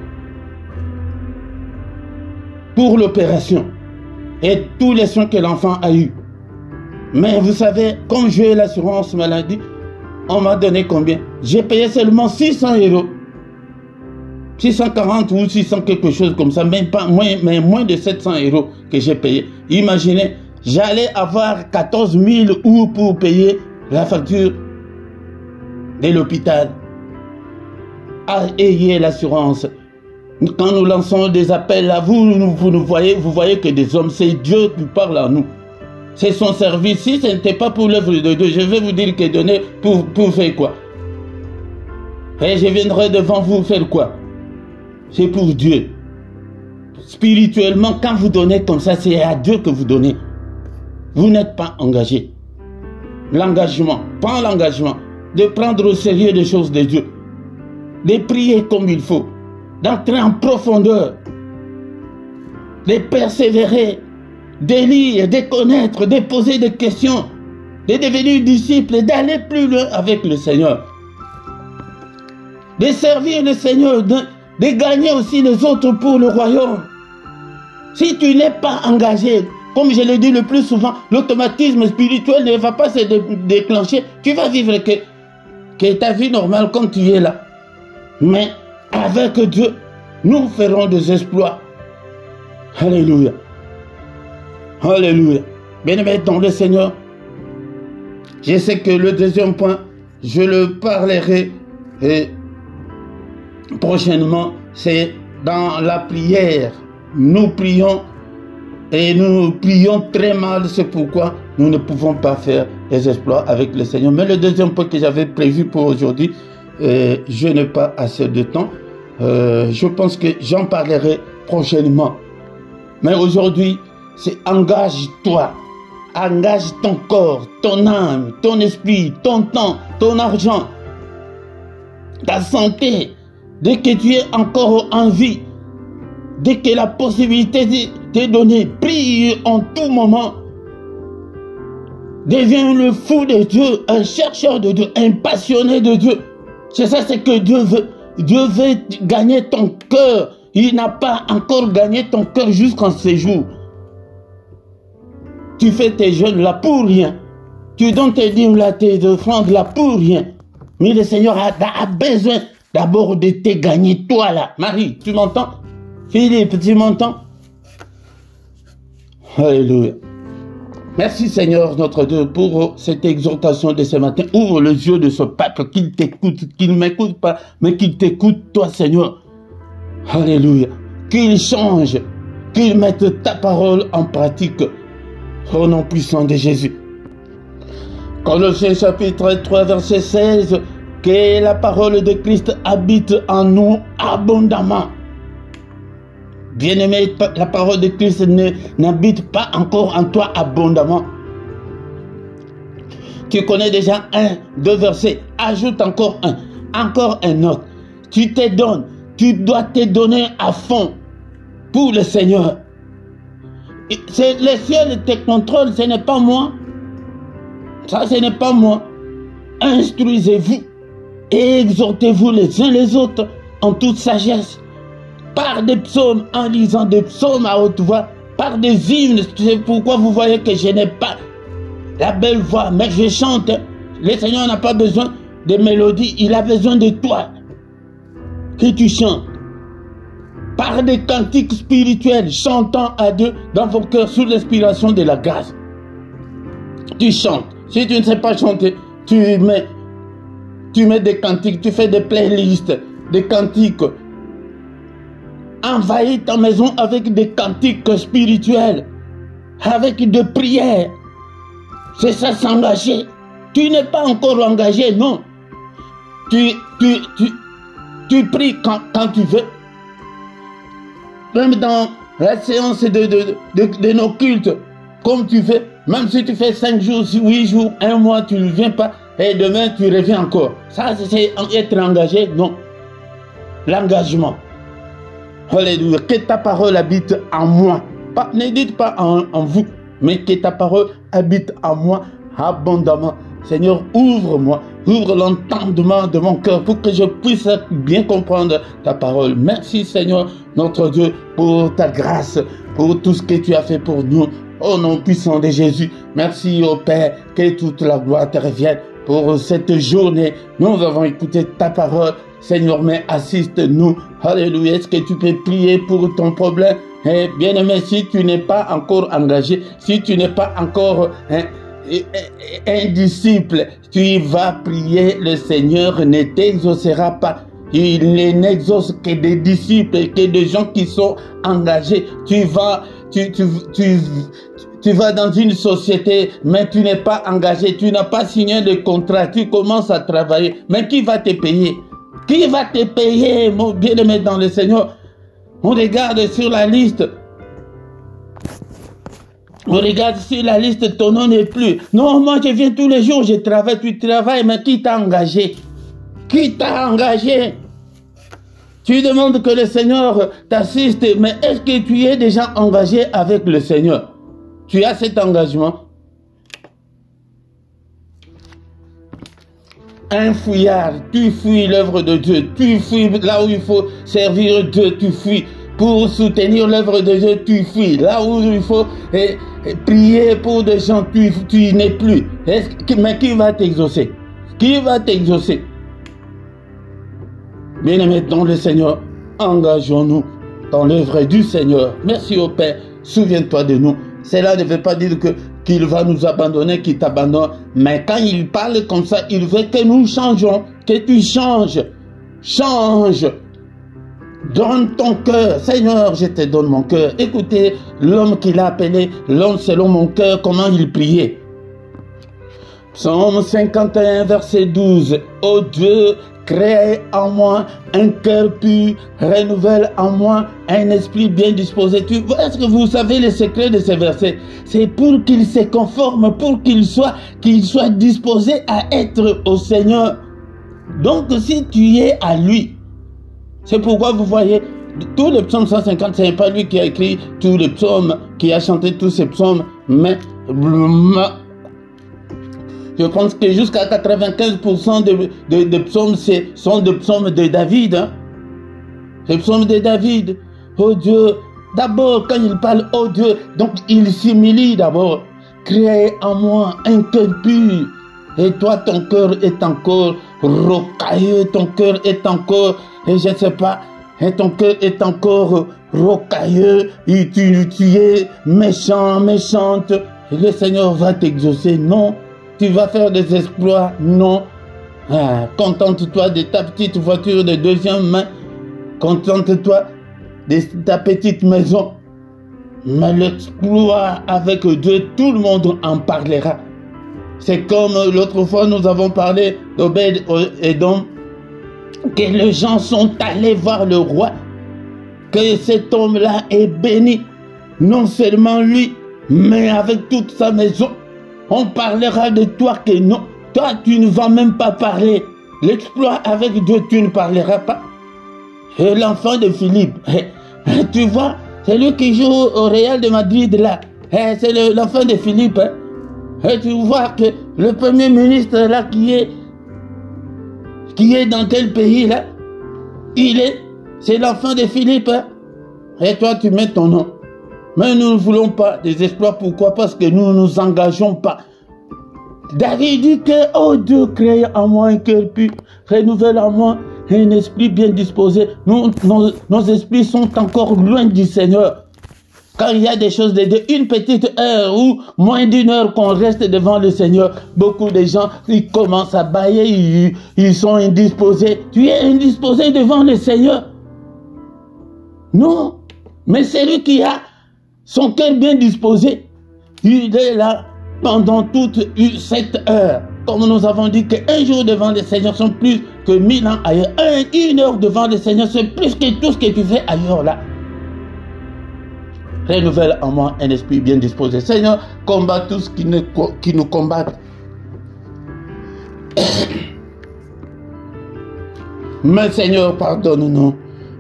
pour l'opération et tous les soins que l'enfant a eu. Mais vous savez, comme j'ai l'assurance maladie, on m'a donné combien? J'ai payé seulement 600 €. 640 ou 600 quelque chose comme ça, même pas mais moins de 700 € que j'ai payé. Imaginez, j'allais avoir 14 000 € pour payer la facture de l'hôpital. Ayez l'assurance. Quand nous lançons des appels à vous, vous voyez que des hommes, c'est Dieu qui parle à nous. C'est son service. Si ce n'était pas pour l'œuvre de Dieu, je vais vous dire que donner pour faire quoi? Et je viendrai devant vous faire quoi? C'est pour Dieu. Spirituellement, quand vous donnez comme ça, c'est à Dieu que vous donnez. Vous n'êtes pas engagé. L'engagement, prends l'engagement de prendre au sérieux les choses de Dieu, de prier comme il faut, d'entrer en profondeur, de persévérer, de lire, de connaître, de poser des questions, de devenir disciple, d'aller plus loin avec le Seigneur, de servir le Seigneur, de gagner aussi les autres pour le royaume. Si tu n'es pas engagé, comme je le dis le plus souvent, l'automatisme spirituel ne va pas se déclencher. Tu vas vivre que ta vie normale comme tu es là. Mais avec Dieu, nous ferons des exploits. Alléluia. Alléluia. Bien-aimés dans le Seigneur, je sais que le deuxième point, je le parlerai prochainement, c'est dans la prière. Nous prions et nous prions très mal, c'est pourquoi nous ne pouvons pas faire des exploits avec le Seigneur. Mais le deuxième point que j'avais prévu pour aujourd'hui, je n'ai pas assez de temps. Je pense que j'en parlerai prochainement. Mais aujourd'hui, c'est engage-toi. Engage ton corps, ton âme, ton esprit, ton temps, ton argent, ta santé. Dès que tu es encore en vie, dès que la possibilité t'est donnée, prie en tout moment. Deviens le fou de Dieu, un chercheur de Dieu, un passionné de Dieu. C'est ça, c'est que Dieu veut. Dieu veut gagner ton cœur. Il n'a pas encore gagné ton cœur jusqu'en ces jours. Tu fais tes jeûnes là pour rien. Tu donnes tes dîmes là, tes offrandes là pour rien. Mais le Seigneur a besoin d'abord de te gagner toi là. Marie, tu m'entends? Philippe, tu m'entends? Alléluia. Merci Seigneur notre Dieu pour cette exhortation de ce matin. Ouvre les yeux de ce peuple, qu'il t'écoute, qu'il ne m'écoute pas, mais qu'il t'écoute toi Seigneur. Alléluia. Qu'il change, qu'il mette ta parole en pratique. Au nom puissant de Jésus. Colossiens chapitre 3 verset 16, que la parole de Christ habite en nous abondamment. Bien-aimé, la parole de Christ n'habite pas encore en toi abondamment. Tu connais déjà 2 versets, ajoute encore un autre. Tu te donnes, tu dois te donner à fond pour le Seigneur. C'est le ciel te contrôle, ce n'est pas moi. Ça, ce n'est pas moi. Instruisez-vous et exhortez-vous les uns les autres en toute sagesse, par des psaumes, en lisant des psaumes à haute voix, par des hymnes. C'est pourquoi vous voyez que je n'ai pas la belle voix, mais je chante. Le Seigneur n'a pas besoin de mélodies, il a besoin de toi, que tu chantes. Par des cantiques spirituels, chantant à Dieu dans vos cœurs sous l'inspiration de la grâce. Tu chantes. Si tu ne sais pas chanter, tu mets des cantiques, tu fais des playlists, des cantiques. Envahis ta maison avec des cantiques spirituels, avec des prières. C'est ça, s'engager. Tu n'es pas encore engagé, non. Tu pries quand tu veux. Même dans la séance de nos cultes, comme tu veux. Même si tu fais 5 jours, 8 jours, 1 mois, tu ne viens pas. Et demain, tu reviens encore. Ça, c'est être engagé, non. L'engagement. Alléluia. Que ta parole habite en moi. Ne dites pas en vous, mais que ta parole habite en moi abondamment. Seigneur, ouvre-moi, ouvre l'entendement de mon cœur pour que je puisse bien comprendre ta parole. Merci Seigneur, notre Dieu, pour ta grâce, pour tout ce que tu as fait pour nous. Au nom puissant de Jésus, merci au Père, que toute la gloire te revienne pour cette journée. Nous avons écouté ta parole. Seigneur, mais assiste-nous. Alléluia. Est-ce que tu peux prier pour ton problème? Bien-aimé, si tu n'es pas encore engagé, si tu n'es pas encore un disciple, tu vas prier, le Seigneur ne t'exaucera pas. Il n'exauce que des disciples, que des gens qui sont engagés. Tu vas dans une société, mais tu n'es pas engagé, tu n'as pas signé de contrat, tu commences à travailler. Mais qui va te payer? Qui va te payer, mon bien-aimé dans le Seigneur? On regarde sur la liste. On regarde sur la liste, ton nom n'est plus. Non, moi je viens tous les jours, je travaille, tu travailles, mais qui t'a engagé? Qui t'a engagé? Tu demandes que le Seigneur t'assiste, mais est-ce que tu es déjà engagé avec le Seigneur? Tu as cet engagement? Un fouillard, tu fuis l'œuvre de Dieu, tu fuis là où il faut servir Dieu, tu fuis pour soutenir l'œuvre de Dieu, tu fuis là où il faut prier pour des gens, tu n'es plus. Mais qui va t'exaucer? Qui va t'exaucer? Bien-aimés dans le Seigneur, engageons-nous dans l'œuvre du Seigneur. Merci au Père, souviens-toi de nous. Cela ne veut pas dire qu'il va nous abandonner, qu'il t'abandonne. Mais quand il parle comme ça, il veut que nous changeons, que tu changes. Change. Donne ton cœur. Seigneur, je te donne mon cœur. Écoutez l'homme qu'il a appelé, l'homme selon mon cœur, comment il priait. Psaume 51, verset 12. Ô Dieu, crée en moi un cœur pur, renouvelle en moi un esprit bien disposé. Est-ce que vous savez le secret de ces versets? C'est pour qu'il se conforme, pour qu'il soit disposé à être au Seigneur. Donc si tu es à lui, c'est pourquoi vous voyez tous les psaumes 150, ce n'est pas lui qui a écrit tous les psaumes, qui a chanté tous ces psaumes, mais je pense que jusqu'à 95% de psaumes sont des psaumes de David. Hein? Les psaumes de David. Oh Dieu, d'abord quand il parle, oh Dieu, donc il s'humilie d'abord. Crée en moi un cœur pur. Et toi, ton cœur est encore rocailleux, ton cœur est encore, et je ne sais pas, et ton cœur est encore rocailleux, et tu es méchant, méchante. Et le Seigneur va t'exaucer, non. Tu vas faire des exploits, non. Contente-toi de ta petite voiture de deuxième main. Contente-toi de ta petite maison. Mais l'exploit avec Dieu, tout le monde en parlera. C'est comme l'autre fois nous avons parlé d'Obed-Édom, que les gens sont allés voir le roi, que cet homme-là est béni, non seulement lui, mais avec toute sa maison. On parlera de toi que non, toi tu ne vas même pas parler. L'exploit avec Dieu, tu ne parleras pas. Et l'enfant de Philippe, tu vois, c'est lui qui joue au Real de Madrid là. C'est l'enfant de Philippe. Et tu vois que le premier ministre là qui est dans tel pays là, c'est l'enfant de Philippe. Et toi tu mets ton nom. Mais nous ne voulons pas des exploits. Pourquoi? Parce que nous ne nous engageons pas. David dit que, oh Dieu, crée en moi un cœur pur, renouvelle en moi un esprit bien disposé. Nos esprits sont encore loin du Seigneur. Quand il y a des choses de Dieu, une petite heure ou moins d'une heure qu'on reste devant le Seigneur, beaucoup de gens, ils commencent à bâiller, ils sont indisposés. Tu es indisposé devant le Seigneur? Non, mais celui qui a son cœur bien disposé, il est là pendant toute cette heure. Comme nous avons dit qu'un jour devant le Seigneur sont plus que 1000 ans ailleurs. Une heure devant le Seigneur, c'est plus que tout ce que tu fais ailleurs là. Renouvelle en moi un esprit bien disposé. Seigneur, combat tous qui nous combattent. Mais Seigneur, pardonne-nous.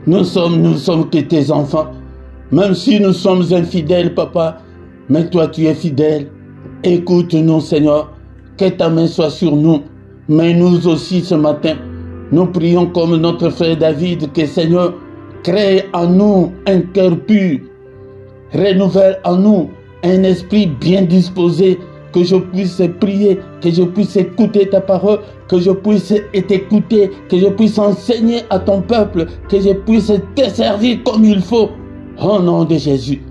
Nous sommes que tes enfants. Même si nous sommes infidèles, papa, mais toi tu es fidèle. Écoute-nous, Seigneur, que ta main soit sur nous. Mais nous aussi ce matin, nous prions comme notre frère David, que Seigneur, crée en nous un cœur pur. Renouvelle en nous un esprit bien disposé, que je puisse prier, que je puisse écouter ta parole, que je puisse t'écouter, que je puisse enseigner à ton peuple, que je puisse te servir comme il faut. Au nom de Jésus.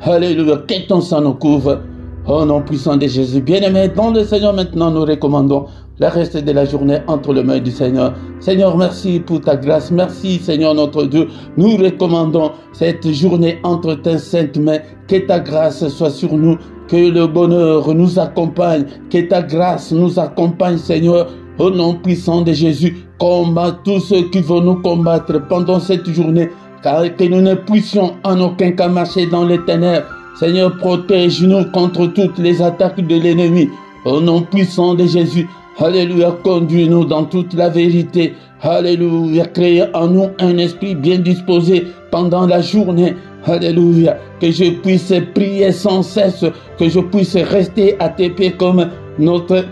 Alléluia. Que ton sang nous couvre. Au nom puissant de Jésus. Bien-aimés, dans le Seigneur, maintenant nous recommandons le reste de la journée entre les mains du Seigneur. Seigneur, merci pour ta grâce. Merci, Seigneur notre Dieu. Nous recommandons cette journée entre tes saintes mains. Que ta grâce soit sur nous. Que le bonheur nous accompagne. Que ta grâce nous accompagne, Seigneur. Au nom puissant de Jésus. Combat tous ceux qui vont nous combattre pendant cette journée. Car que nous ne puissions en aucun cas marcher dans les ténèbres. Seigneur, protège-nous contre toutes les attaques de l'ennemi. Au nom puissant de Jésus. Alléluia, conduis-nous dans toute la vérité. Alléluia, crée en nous un esprit bien disposé pendant la journée. Alléluia, que je puisse prier sans cesse, que je puisse rester à tes pieds comme notre...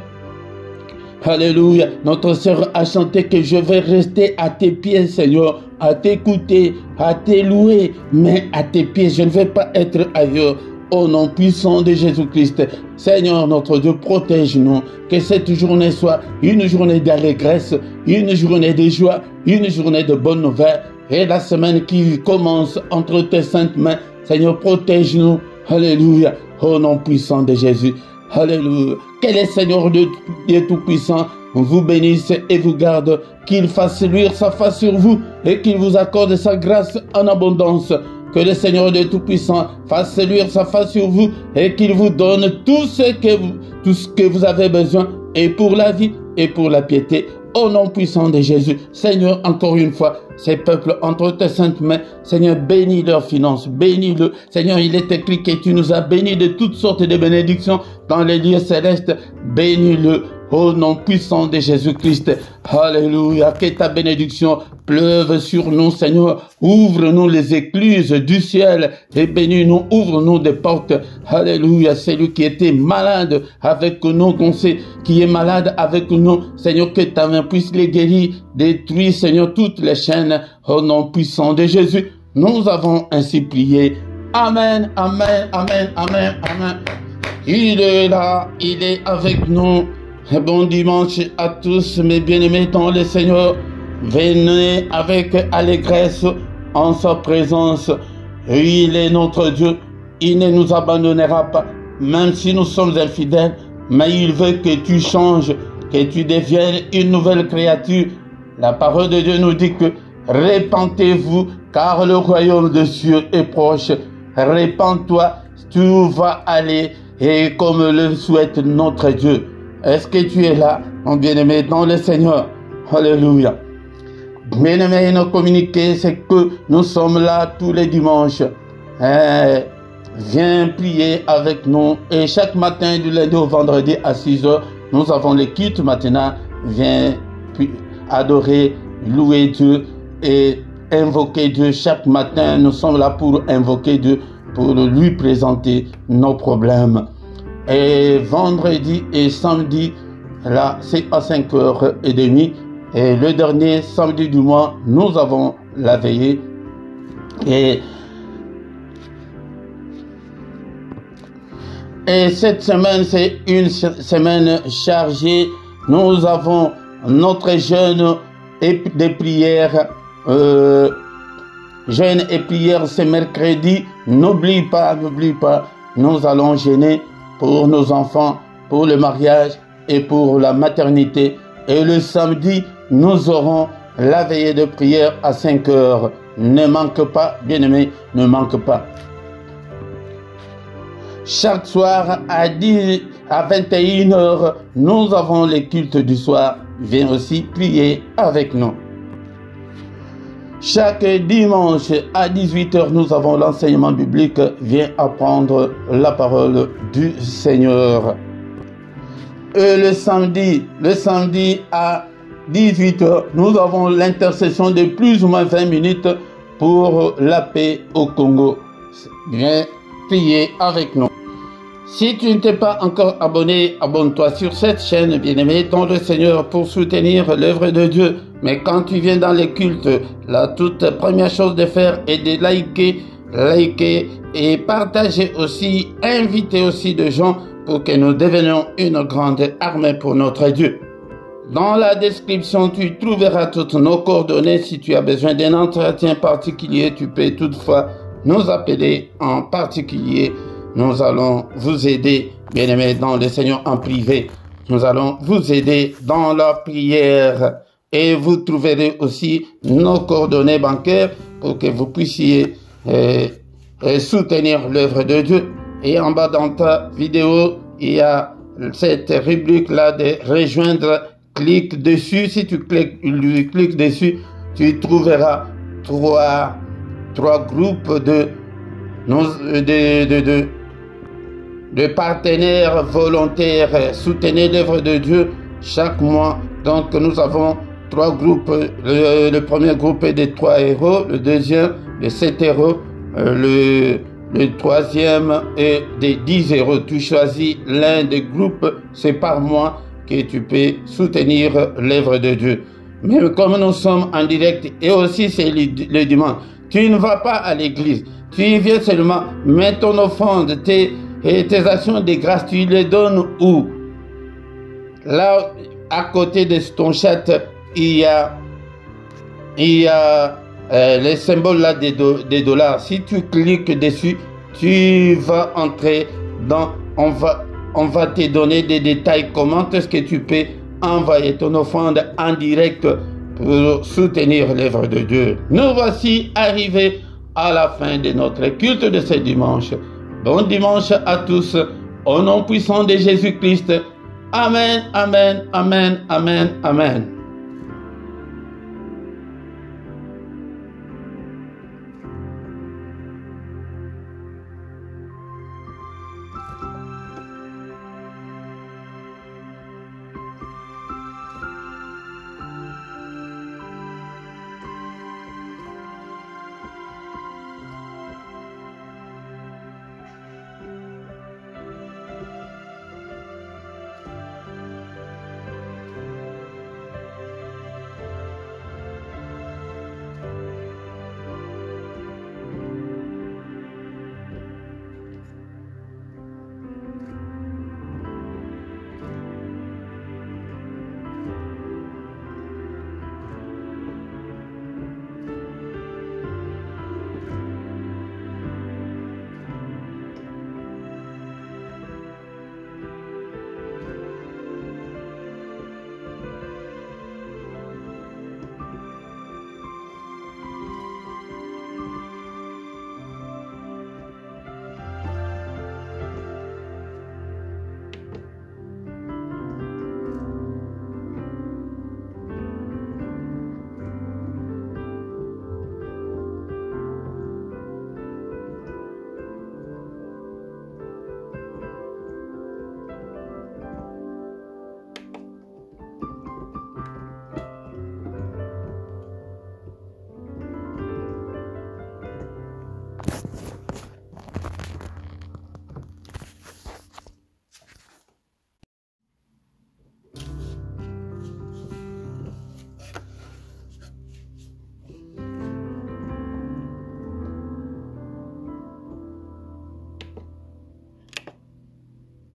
Alléluia, notre sœur a chanté que je vais rester à tes pieds, Seigneur, à t'écouter, à te louer, mais à tes pieds, je ne vais pas être ailleurs. Au nom puissant de Jésus-Christ, Seigneur notre Dieu, protège-nous, que cette journée soit une journée d'allégresse, une journée de joie, une journée de bonnes nouvelles, et la semaine qui commence entre tes saintes mains, Seigneur, protège-nous, alléluia, au nom puissant de Jésus, alléluia. Que le Seigneur Dieu Tout-Puissant vous bénisse et vous garde, qu'il fasse luire sa face sur vous et qu'il vous accorde sa grâce en abondance. Que le Seigneur Dieu Tout-Puissant fasse luire sa face sur vous et qu'il vous donne tout ce que vous avez besoin, et pour la vie et pour la piété. Au nom puissant de Jésus, Seigneur, encore une fois, ces peuples entre tes saintes mains, Seigneur, bénis leurs finances, bénis-le. Seigneur, il est écrit que tu nous as bénis de toutes sortes de bénédictions dans les lieux célestes. Bénis-le. Au nom puissant de Jésus-Christ. Alléluia. Que ta bénédiction pleuve sur nous, Seigneur. Ouvre-nous les écluses du ciel et bénis-nous. Ouvre-nous des portes. Alléluia. Celui qui était malade avec nous, qu'on sait qui est malade avec nous, Seigneur, que ta main puisse les guérir. Détruis, Seigneur, toutes les chaînes. Au nom puissant de Jésus, nous avons ainsi prié. Amen, amen, amen, amen, amen. Il est là, il est avec nous. Bon dimanche à tous mes bien-aimés dans le Seigneur. Venez avec allégresse en sa présence. Il est notre Dieu. Il ne nous abandonnera pas, même si nous sommes infidèles. Mais il veut que tu changes, que tu deviennes une nouvelle créature. La parole de Dieu nous dit que répentez-vous, car le royaume de Dieu est proche. Répands-toi, tu vas aller, et comme le souhaite notre Dieu. Est-ce que tu es là, mon bien-aimé, dans le Seigneur? Alléluia. Bien-aimé, nos communiqués, c'est que nous sommes là tous les dimanches. Viens prier avec nous. Et chaque matin, du lundi au vendredi à 6 h, nous avons les cultes matinaux. Viens adorer, louer Dieu et invoquer Dieu. Chaque matin, nous sommes là pour invoquer Dieu, pour lui présenter nos problèmes. Et vendredi et samedi, là, c'est à 5h30. Et le dernier samedi du mois, nous avons la veillée. Et cette semaine, c'est une semaine chargée. Nous avons notre jeûne et des prières. Jeûne et prière, c'est mercredi. N'oublie pas, nous allons jeûner pour nos enfants, pour le mariage et pour la maternité. Et le samedi, nous aurons la veillée de prière à 5 h. Ne manque pas, bien-aimé, ne manque pas. Chaque soir à 21 h, nous avons les cultes du soir. Viens aussi prier avec nous. Chaque dimanche à 18 h, nous avons l'enseignement biblique. Viens apprendre la parole du Seigneur. Et le samedi à 18 h, nous avons l'intercession de plus ou moins 20 minutes pour la paix au Congo. Viens prier avec nous. Si tu ne t'es pas encore abonné, abonne-toi sur cette chaîne, bien-aimé, dans le Seigneur, pour soutenir l'œuvre de Dieu. Mais quand tu viens dans les cultes, la toute première chose de faire est de liker et partager aussi, inviter aussi des gens pour que nous devenions une grande armée pour notre Dieu. Dans la description, tu trouveras toutes nos coordonnées. Si tu as besoin d'un entretien particulier, tu peux toutefois nous appeler en particulier. Nous allons vous aider, bien-aimés, dans le Seigneur en privé. Nous allons vous aider dans la prière. Et vous trouverez aussi nos coordonnées bancaires pour que vous puissiez soutenir l'œuvre de Dieu. Et en bas dans ta vidéo, il y a cette rubrique-là de rejoindre. Clique dessus. Si tu cliques dessus, tu trouveras trois groupes de partenaires volontaires. Soutenez l'œuvre de Dieu chaque mois. Donc nous avons 3 groupes. Le premier groupe est de 3 €, le deuxième de 7 €, le troisième est de 10 €. Tu choisis l'un des groupes, c'est par mois que tu peux soutenir l'œuvre de Dieu. Mais comme nous sommes en direct et aussi c'est le dimanche, tu ne vas pas à l'église, tu y viens seulement, mets ton offrande, tes actions de grâce, tu les donnes où? Là, à côté de ton chat, il y a les symboles là des dollars. Si tu cliques dessus, tu vas entrer dans, on va te donner des détails, comment est-ce que tu peux envoyer ton offrande en direct pour soutenir l'œuvre de Dieu. Nous voici arrivés à la fin de notre culte de ce dimanche. Bon dimanche à tous, au nom puissant de Jésus-Christ. Amen, amen, amen, amen, amen.